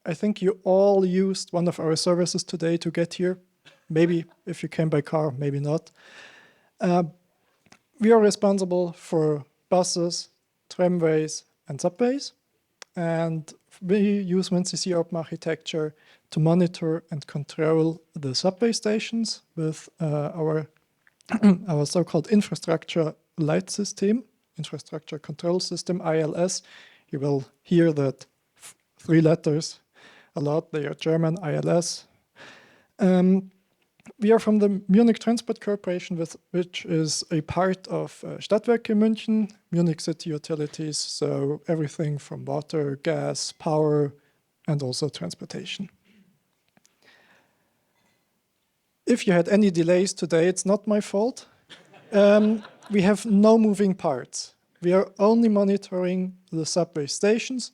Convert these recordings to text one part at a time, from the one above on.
I think you all used one of our services today to get here. Maybe if you came by car, maybe not. We are responsible for buses, tramways, and subways. And we use WinCC open architecture to monitor and control the subway stations with our so-called infrastructure light system, infrastructure control system, ILS. You will hear that 3 letters a lot. They are German, ILS. We are from the Munich Transport Corporation, which is a part of Stadtwerke München, Munich City Utilities, so everything from water, gas, power, and also transportation. If you had any delays today, it's not my fault. We have no moving parts. We are only monitoring the subway stations.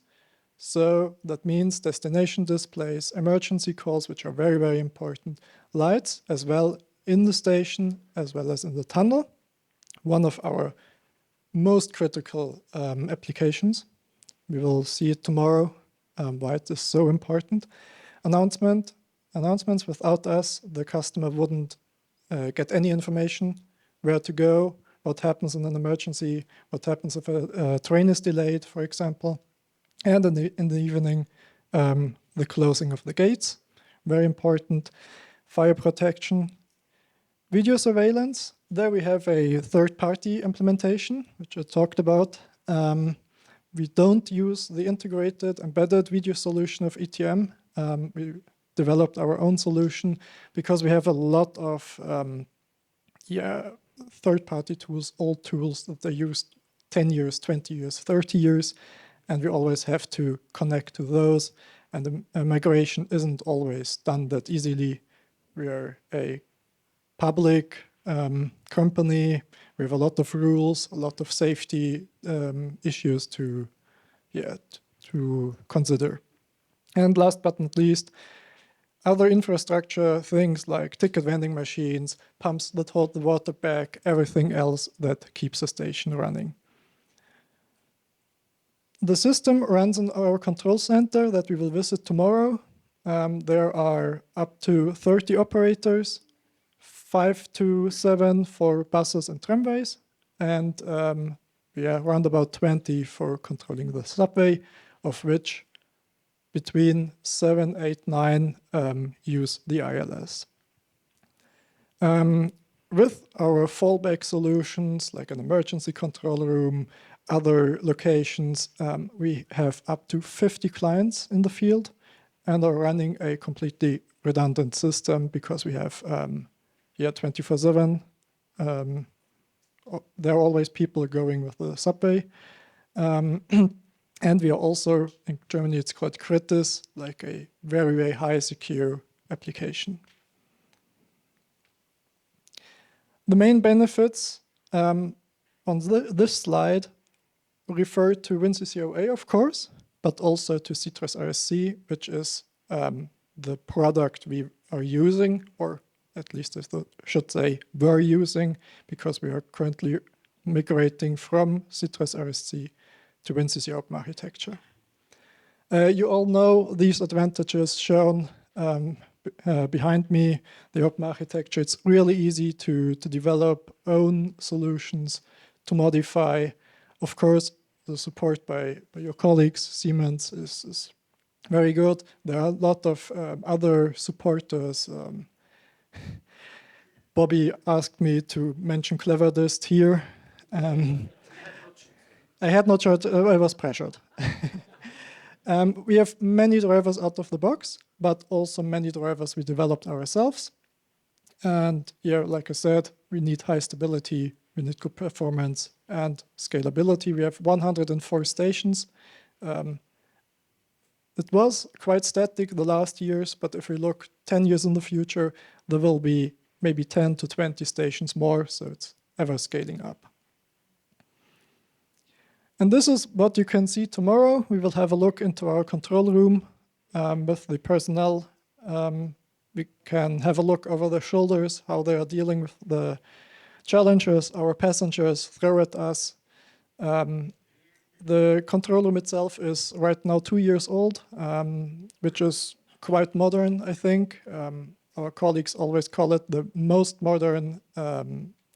So that means destination displays, emergency calls, which are very, very important, lights as well in the station as well as in the tunnel. One of our most critical applications. We will see it tomorrow, why it is so important. Announcements, without us, the customer wouldn't get any information, where to go, what happens in an emergency, what happens if a train is delayed, for example. And in the evening, the closing of the gates, very important. Fire protection. Video surveillance, there we have a third-party implementation, which I talked about. We don't use the integrated embedded video solution of ETM. We developed our own solution because we have a lot of third-party tools, old tools that they used 10 years, 20 years, 30 years. And we always have to connect to those. And the migration isn't always done that easily. We are a public company. We have a lot of rules, a lot of safety issues to consider. And last but not least, other infrastructure things like ticket vending machines, pumps that hold the water back, everything else that keeps the station running. The system runs in our control center that we will visit tomorrow. There are up to 30 operators, 5 to 7 for buses and tramways, and around about 20 for controlling the subway, of which between 7, 8, 9 use the ILS. With our fallback solutions, like an emergency control room, other locations, we have up to 50 clients in the field and are running a completely redundant system because we have 24/7. There are always people going with the subway. And we are also, in Germany it's called Kritis, like a very, very high secure application. The main benefits on this slide refer to WinCC OA, of course, but also to Citrus RSC, which is the product we are using, or at least I should say were using, because we are currently migrating from Citrus RSC to WinCC open architecture. You all know these advantages shown behind me, the open architecture. It's really easy to develop own solutions, to modify. Of course, the support by your colleagues, Siemens, is very good. There are a lot of other supporters. Bobby asked me to mention Cleverdist here. I had no choice, I was pressured. We have many drivers out of the box, but also many drivers we developed ourselves. And yeah, like I said, we need high stability, we need good performance and scalability. We have 104 stations. It was quite static the last years, but if we look 10 years in the future, there will be maybe 10 to 20 stations more, so it's ever scaling up. And this is what you can see tomorrow. We will have a look into our control room with the personnel. We can have a look over their shoulders, how they are dealing with the challenges our passengers throw at us. The control room itself is right now 2 years old, which is quite modern, I think. Our colleagues always call it the most modern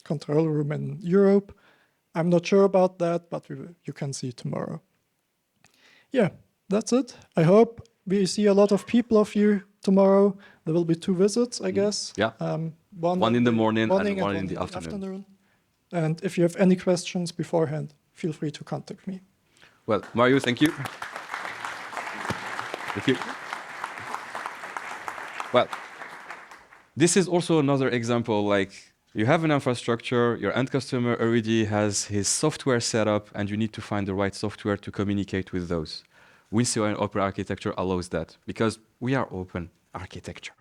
control room in Europe. I'm not sure about that, but you can see tomorrow. Yeah, that's it. I hope we see a lot of people of you tomorrow. There will be 2 visits, I guess. Yeah. One in the morning and one in the afternoon. And if you have any questions beforehand, feel free to contact me. Well, Mario, thank you. Thank you. Well, this is also another example, like you have an infrastructure, your end customer already has his software set up, and you need to find the right software to communicate with those. WinCC OA and open architecture allows that, because we are open architecture.